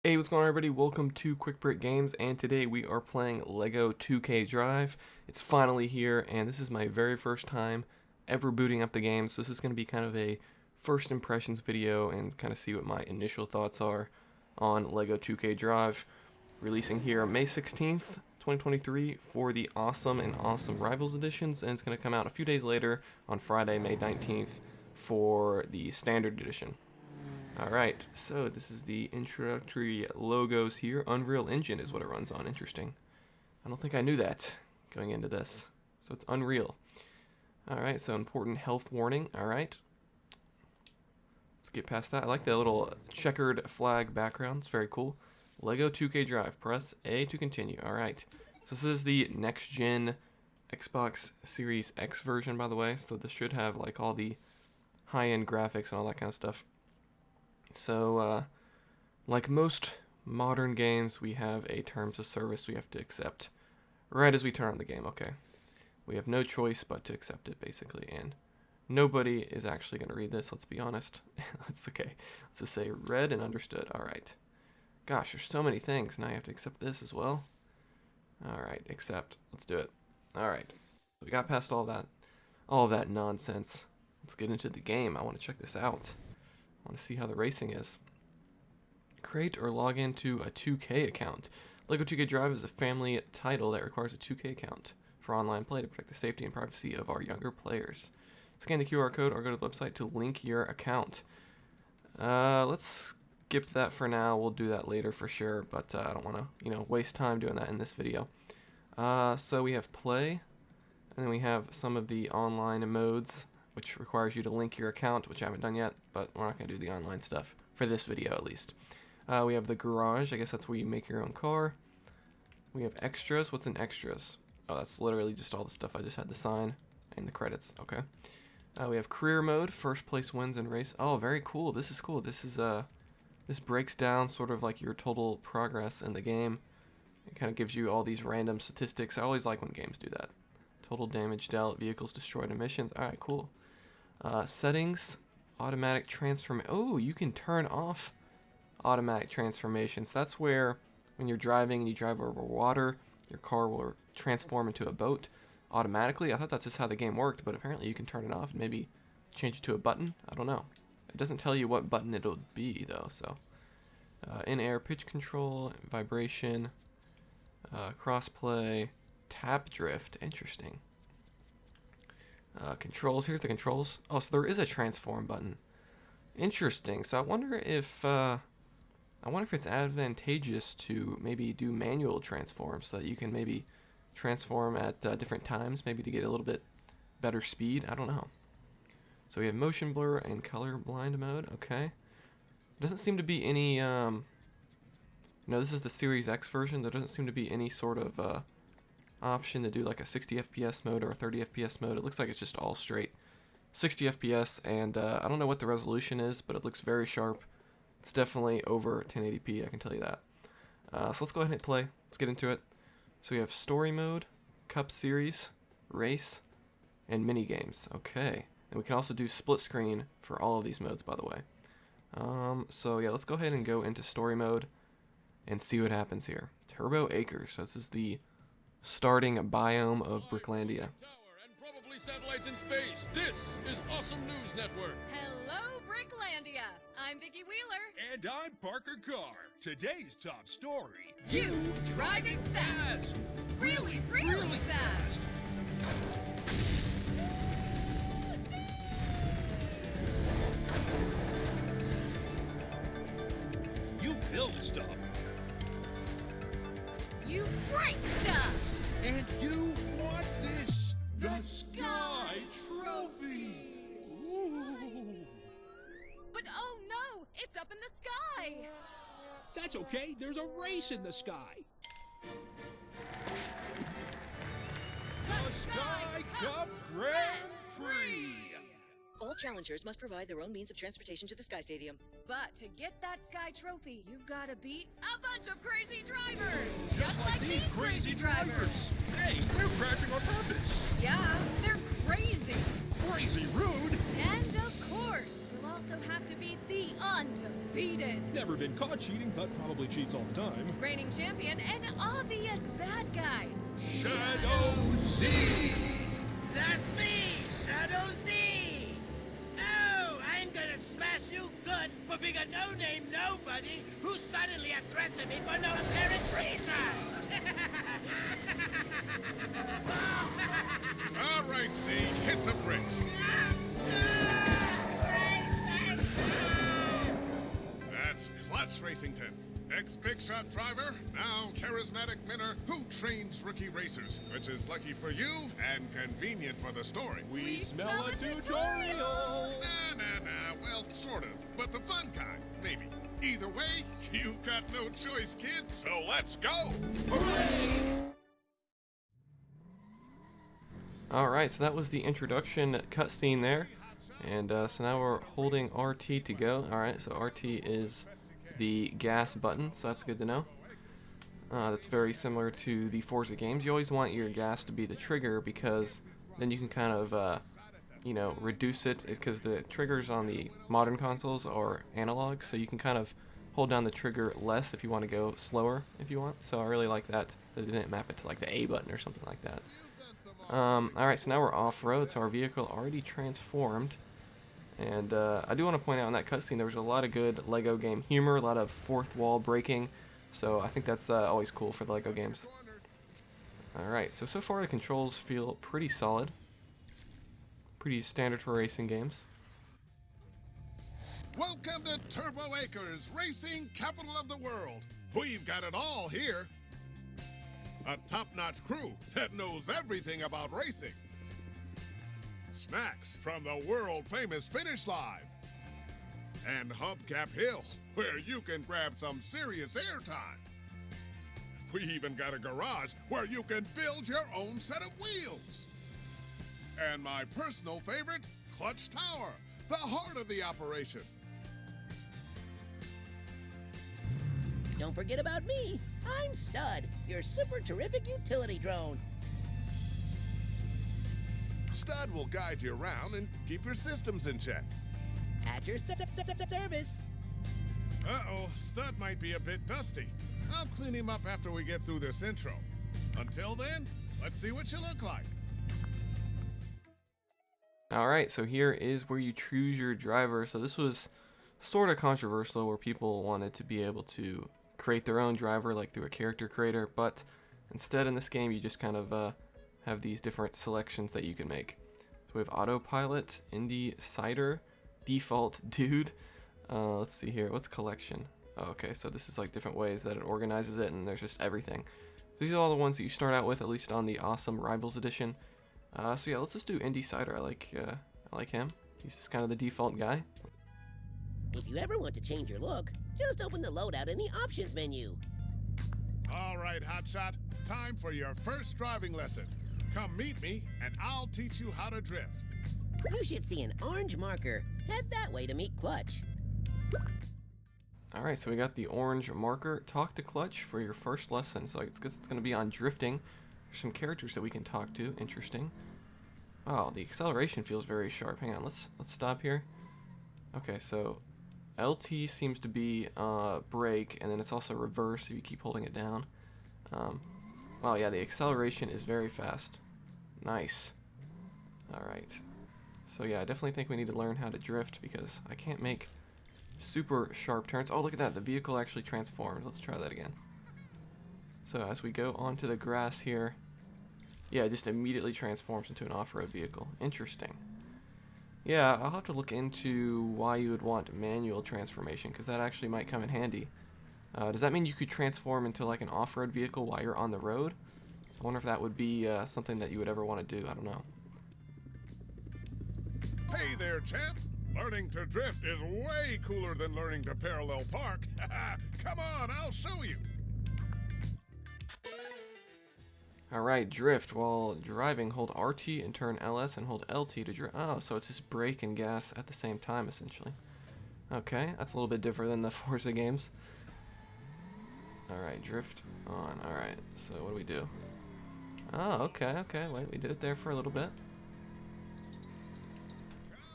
Hey, what's going on, everybody? Welcome to Quick Brick Games, and today we are playing Lego 2K Drive. It's finally here, and this is my very first time ever booting up the game, so this is going to be kind of a first impressions video and kind of see what my initial thoughts are on Lego 2K Drive. Releasing here May 16th, 2023 for the Awesome and Awesome Rivals editions, and it's going to come out a few days later on Friday, May 19th for the Standard Edition. Alright, so this is the introductory logos here. Unreal Engine is what it runs on. Interesting. I don't think I knew that going into this. So it's Unreal. Alright, so important health warning. Alright. Let's get past that. I like the little checkered flag background. It's very cool. Lego 2K Drive. Press A to continue. Alright. So this is the next gen Xbox Series X version, by the way. So this should have like all the high-end graphics and all that kind of stuff. So, like most modern games, we have a terms of service we have to accept right as we turn on the game. Okay, we have no choice but to accept it, basically, and nobody is actually going to read this, let's be honest. That's okay. Let's just say read and understood. Alright. Gosh, there's so many things. Now you have to accept this as well. Alright, accept. Let's do it. Alright. We got past all of that nonsense. Let's get into the game. I want to check this out. I want to see how the racing is. Create or log into a 2K account. Lego 2K Drive is a family title that requires a 2K account for online play to protect the safety and privacy of our younger players. Scan the QR code or go to the website to link your account. Let's skip that for now. We'll do that later for sure, but I don't want to, waste time doing that in this video. So we have play, and then we have some of the online modes, which requires you to link your account, which I haven't done yet, but we're not going to do the online stuff for this video at least. We have the garage. I guess that's where you make your own car. We have extras. What's in extras? Oh, that's literally just all the stuff I just had to sign and the credits. Okay. We have career mode. First place wins in race. Oh, very cool. This is cool. This breaks down sort of like your total progress in the game. It kind of gives you all these random statistics. I always like when games do that. Total damage dealt, vehicles destroyed, emissions. All right, cool. Settings, automatic transform. Oh, you can turn off automatic transformations. That's where when you're driving and you drive over water, your car will transform into a boat automatically. I thought that's just how the game worked, but apparently you can turn it off and maybe change it to a button. I don't know. It doesn't tell you what button it'll be though. So in-air pitch control, vibration, crossplay, tap drift. Interesting. Controls. Here's the controls. Oh, so there is a transform button. Interesting. So I wonder if it's advantageous to maybe do manual transforms so that you can maybe transform at different times, maybe to get a little bit better speed. I don't know. So we have motion blur and color blind mode. Okay. Doesn't seem to be any. This is the Series X version. There doesn't seem to be any sort of option to do like a 60 FPS mode or a 30 FPS mode. It looks like it's just all straight 60 FPS, and I don't know what the resolution is, but it looks very sharp. It's definitely over 1080p, I can tell you that. So let's go ahead and hit play. Let's get into it. So we have story mode, cup series, race, and mini games. Okay, and we can also do split screen for all of these modes, by the way. So yeah, let's go ahead and go into story mode and see what happens here. Turbo Acres. So this is the starting biome of Bricklandia. And probably satellites in space. This is Awesome News Network. Hello, Bricklandia. I'm Vicki Wheeler. And I'm Parker Carr. Today's top story. You driving fast. Really fast. You build stuff. You break stuff. And you want this. The Sky Trophy. Ooh. But oh no, it's up in the sky. That's okay. There's a race in the sky. The Sky Cup Grand Prix. All challengers must provide their own means of transportation to the Sky Stadium. But to get that sky trophy, you've got to beat a bunch of crazy drivers. Just like these crazy drivers. Hey, they're crashing on purpose. Yeah, they're crazy. Crazy rude. And of course, we'll all also have to beat the undefeated, Never been caught cheating, but probably cheats all the time. reigning champion, and obvious bad guy. Shadow Z! That's me, Shadow Z! Oh, I'm gonna smash you good for being a no-name nobody who's suddenly a threat to me for no apparent reason! All right, Z, hit the bricks. That's Clutch Racington, ex-big shot driver, now charismatic minner who trains rookie racers, which is lucky for you and convenient for the story. We smell a tutorial! Nah, well, sort of, but the fun kind, maybe. Either way, you got no choice, kid, so let's go! Alright, so that was the introduction cutscene there. And so now we're holding RT to go. Alright, so RT is the gas button, so that's good to know. That's very similar to the Forza games. You always want your gas to be the trigger because then you can kind of, you know, reduce it, because the triggers on the modern consoles are analog, so you can kind of hold down the trigger less if you want to go slower if you want. So I really like that they didn't map it to like the A button or something like that. Alright, so now we're off-road, so our vehicle already transformed. And I do want to point out in that cutscene there was a lot of good LEGO game humor, a lot of fourth wall breaking, so I think that's always cool for the LEGO games. Alright, so far the controls feel pretty solid. Pretty standard for racing games. Welcome to Turbo Acres, racing capital of the world. We've got it all here. A top-notch crew that knows everything about racing. Snacks from the world-famous Finish Line. And Hubcap Hill, where you can grab some serious airtime. We even got a garage where you can build your own set of wheels. And my personal favorite, Clutch Tower, the heart of the operation. Don't forget about me. I'm Stud, your super terrific utility drone. Stud will guide you around and keep your systems in check. At your service. Uh-oh, Stud might be a bit dusty. I'll clean him up after we get through this intro. Until then, let's see what you look like. Alright, so here is where you choose your driver. So this was sort of controversial, where people wanted to be able to create their own driver, like through a character creator, but instead in this game you just kind of have these different selections that you can make. So we have autopilot, indie, cider, default, dude. Let's see here, what's collection? Oh, okay, so this is like different ways that it organizes it, and there's just everything. So these are all the ones that you start out with, at least on the Awesome Rivals edition. So yeah, let's just do indie cider. I like him. He's just kind of the default guy. If you ever want to change your look, just open the loadout in the options menu. All right, Hotshot, time for your first driving lesson. Come meet me, and I'll teach you how to drift. You should see an orange marker. Head that way to meet Clutch. Alright, so we got the orange marker. Talk to Clutch for your first lesson. So it's going to be on drifting. There's some characters that we can talk to. Interesting. Wow, the acceleration feels very sharp. Hang on, let's stop here. Okay, so LT seems to be brake, and then it's also reverse if you keep holding it down. Wow, yeah, the acceleration is very fast. Nice. Alright. So yeah, I definitely think we need to learn how to drift, because I can't make super sharp turns. Oh, look at that, the vehicle actually transformed. Let's try that again. So as we go onto the grass here, yeah, it just immediately transforms into an off-road vehicle. Interesting. Yeah, I'll have to look into why you would want manual transformation, because that actually might come in handy. Does that mean you could transform into like an off-road vehicle while you're on the road? I wonder if that would be something that you would ever want to do. I don't know. Hey there, champ. Learning to drift is way cooler than learning to parallel park. Come on, I'll show you. Alright, drift. While driving, hold RT and turn LS and hold LT to drift. Oh, so it's just brake and gas at the same time, essentially. Okay, that's a little bit different than the Forza games. Alright, drift on. Alright, so what do we do? Oh, okay, wait, we did it there for a little bit.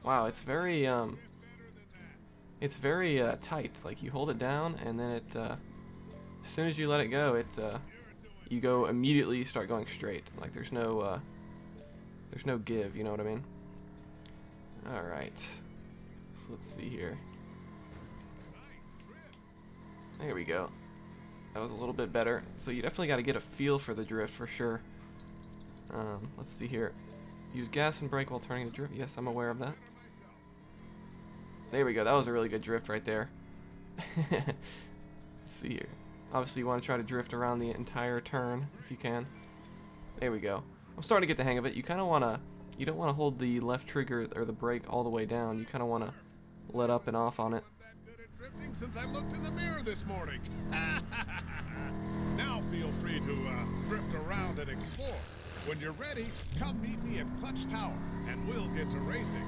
Wow, it's very, it's very tight. Like you hold it down, and then it as soon as you let it go, you go immediately start going straight. Like there's no give. You know what I mean? All right. So let's see here. There we go. That was a little bit better. So you definitely got to get a feel for the drift for sure. Let's see here. Use gas and brake while turning the drift. Yes, I'm aware of that. There we go. That was a really good drift right there. Let's see here. Obviously, you want to try to drift around the entire turn if you can. There we go. I'm starting to get the hang of it. You kind of want to, you don't want to hold the left trigger or the brake all the way down. You kind of want to let up and off on it. Good at drifting since I looked in the mirror this morning. Now feel free to drift around and explore. When you're ready, come meet me at Clutch Tower, and we'll get to racing.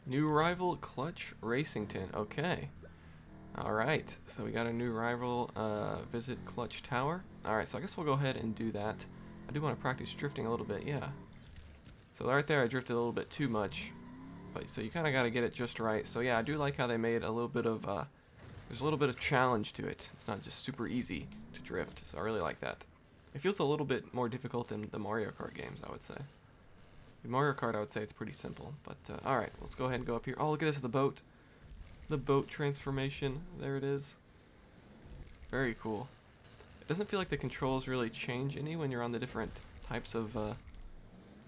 New rival, Clutch Racington. Okay. Alright, so we got a new rival, visit Clutch Tower. Alright, so I guess we'll go ahead and do that. I do want to practice drifting a little bit, yeah. So right there I drifted a little bit too much. But so you kind of got to get it just right. So yeah, I do like how they made a little bit of, there's a little bit of challenge to it. It's not just super easy to drift, so I really like that. It feels a little bit more difficult than the Mario Kart games, I would say. In Mario Kart, I would say it's pretty simple. But, alright, let's go ahead and go up here. Oh, look at this, the boat. The boat transformation. There it is. Very cool. It doesn't feel like the controls really change any when you're on the different types of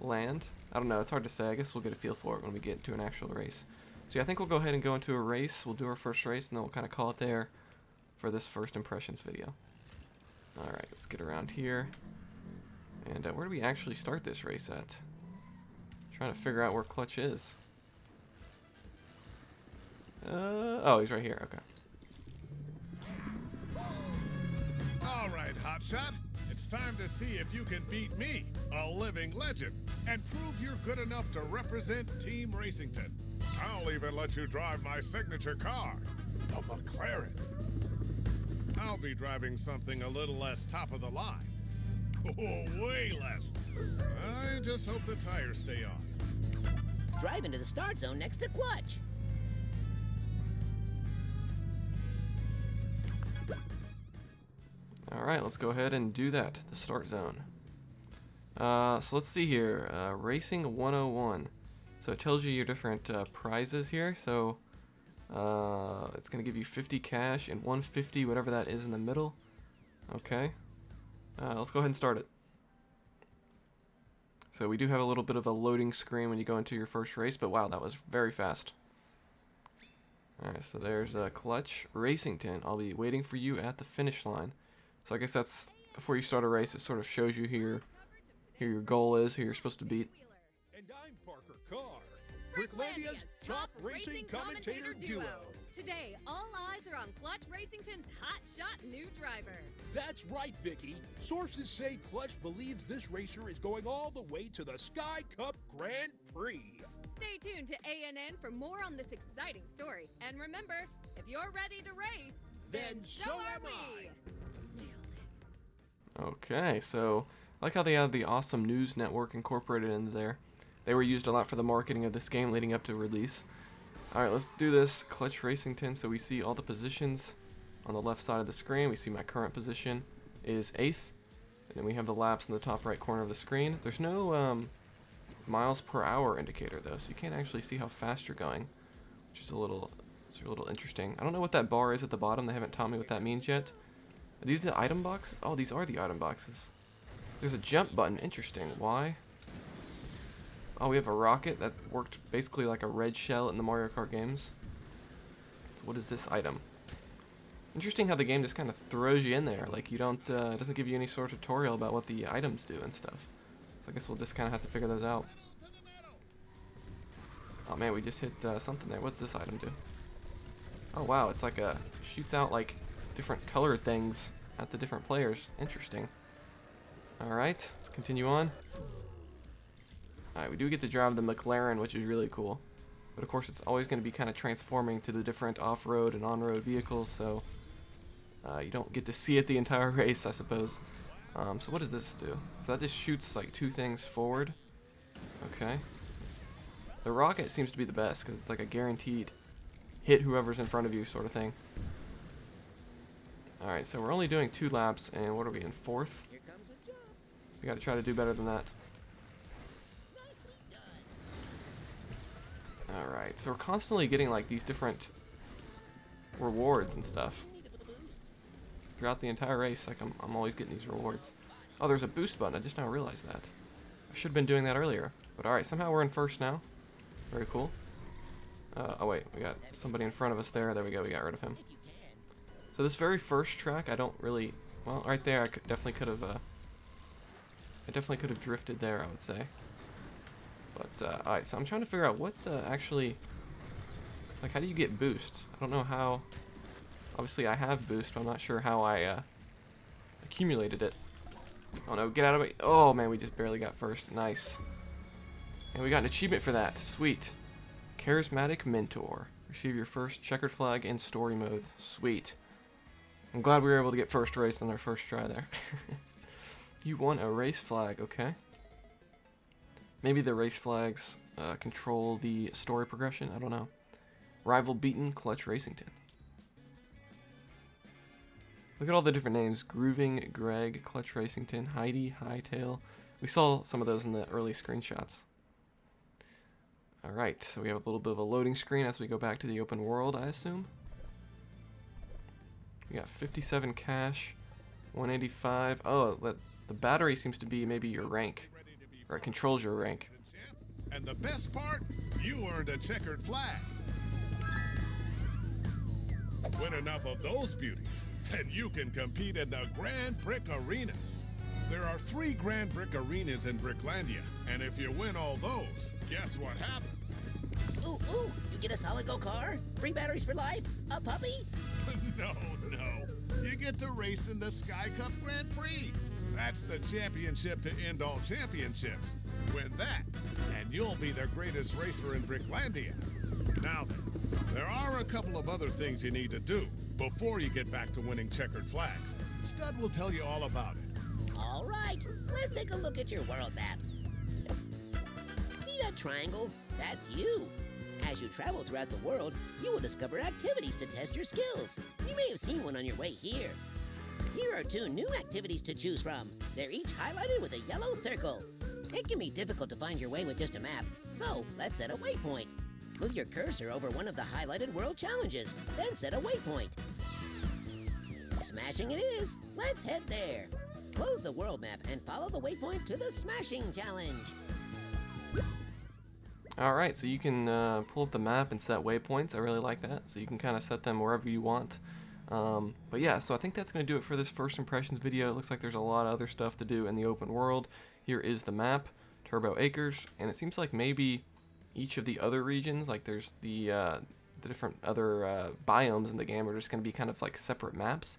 land. I don't know, it's hard to say. I guess we'll get a feel for it when we get into an actual race. So yeah, I think we'll go ahead and go into a race. We'll do our first race, and then we'll kind of call it there for this first impressions video. Alright, let's get around here. And where do we actually start this race at? Trying to figure out where Clutch is. Oh, he's right here. Okay. All right, Hotshot. It's time to see if you can beat me, a living legend, and prove you're good enough to represent Team Racington. I'll even let you drive my signature car, the McLaren. I'll be driving something a little less top of the line. Oh, way less. I just hope the tires stay on. Drive into the start zone next to Clutch. Alright, let's go ahead and do that. The start zone. So let's see here. Racing 101. So it tells you your different prizes here. So it's going to give you 50 cash and 150, whatever that is in the middle. Okay. Let's go ahead and start it. So we do have a little bit of a loading screen when you go into your first race, but wow, that was very fast. Alright, so there's Clutch Racington. I'll be waiting for you at the finish line. So I guess that's, before you start a race, it sort of shows you here your goal is, who you're supposed to beat. And I'm Parker Carr, Bricklandia's top racing commentator duo. Today, all eyes are on Clutch Racington's hotshot new driver. That's right, Vicky. Sources say Clutch believes this racer is going all the way to the Sky Cup Grand Prix. Stay tuned to ANN for more on this exciting story. And remember, if you're ready to race, Then so am I. Nailed it. Okay, so I like how they have the Awesome News Network incorporated into there. They were used a lot for the marketing of this game leading up to release. Alright, let's do this. Clutch Racington, so we see all the positions on the left side of the screen. We see my current position is 8th. And then we have the laps in the top right corner of the screen. There's no miles per hour indicator though, so you can't actually see how fast you're going, which is a little interesting. I don't know what that bar is at the bottom. They haven't taught me what that means yet. Are these the item boxes? Oh, these are the item boxes. There's a jump button. Interesting. Why? Oh, we have a rocket that worked basically like a red shell in the Mario Kart games. So what is this item? Interesting how the game just kind of throws you in there. Like you don't, it doesn't give you any sort of tutorial about what the items do and stuff. So I guess we'll just kind of have to figure those out. Oh man, we just hit something there. What's this item do? Oh wow, it's like shoots out like different color things at the different players. Interesting. Alright, let's continue on. Alright, we do get to drive the McLaren, which is really cool. But of course it's always going to be kind of transforming to the different off-road and on-road vehicles, so you don't get to see it the entire race, I suppose. So what does this do? So that just shoots like 2 things forward. Okay. The rocket seems to be the best because it's like a guaranteed hit whoever's in front of you sort of thing. Alright, so we're only doing 2 laps, and what are we in, 4th? We gotta try to do better than that. Alright, so we're constantly getting like these different rewards and stuff. Throughout the entire race, like I'm always getting these rewards. Oh, there's a boost button, I just now realized that. I should have been doing that earlier. But alright, somehow we're in first now. Very cool. Oh wait, we got somebody in front of us there. There we go, we got rid of him. So this very first track, I don't really... Well, right there, I definitely could have drifted there, I would say. But, alright, so I'm trying to figure out what's actually... Like, how do you get boost? I don't know how... Obviously, I have boost, but I'm not sure how I accumulated it. Oh no, get out of it. Oh man, we just barely got first. Nice. And we got an achievement for that. Sweet. Charismatic Mentor. Receive your first checkered flag in story mode. Sweet. I'm glad we were able to get first race on our first try there. You won a race flag, okay. Maybe the race flags control the story progression, I don't know. Rival beaten, Clutch Racington. Look at all the different names. Grooving, Greg, Clutch Racington, Heidi, Hightail. We saw some of those in the early screenshots. Alright, so we have a little bit of a loading screen as we go back to the open world, I assume. We got 57 cash, 185. Oh, the battery seems to be maybe your rank. Or it controls your rank. And the best part, you earned a checkered flag. Win enough of those beauties, and you can compete in the Grand Brick Arenas. There are 3 Grand Brick Arenas in Bricklandia, and if you win all those, guess what happens? Ooh, you get a solid go car? Free batteries for life? A puppy? No. You get to race in the Sky Cup Grand Prix. That's the championship to end all championships. Win that, and you'll be the greatest racer in Bricklandia. Now then, there are a couple of other things you need to do before you get back to winning checkered flags. Stud will tell you all about it. All right, let's take a look at your world map. See that triangle? That's you. As you travel throughout the world, you will discover activities to test your skills. You may have seen one on your way here. Here are 2 new activities to choose from. They're each highlighted with a yellow circle. It can be difficult to find your way with just a map, so let's set a waypoint. Move your cursor over one of the highlighted world challenges, then set a waypoint. Smashing it is. Let's head there. Close the world map and follow the waypoint to the smashing challenge. Alright, so you can pull up the map and set waypoints. I really like that. So you can kind of set them wherever you want. But yeah, so I think that's going to do it for this first impressions video. It looks like there's a lot of other stuff to do in the open world. Here is the map, Turbo Acres, and it seems like maybe each of the other regions, like there's the different other biomes in the game are just going to be kind of like separate maps.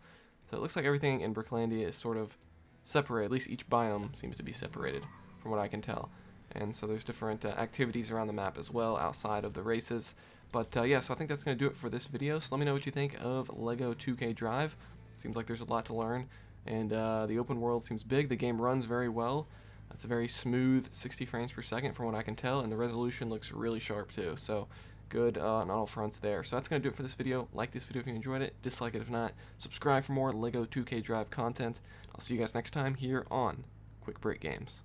So it looks like everything in Bricklandia is sort of separated. At least each biome seems to be separated from what I can tell. And so there's different activities around the map as well outside of the races. But yeah, so I think that's going to do it for this video. So let me know what you think of LEGO 2K Drive. Seems like there's a lot to learn. And the open world seems big. The game runs very well. It's a very smooth 60 frames per second from what I can tell. And the resolution looks really sharp too. So good on all fronts there. So that's going to do it for this video. Like this video if you enjoyed it. Dislike it if not. Subscribe for more LEGO 2K Drive content. I'll see you guys next time here on Quick Break Games.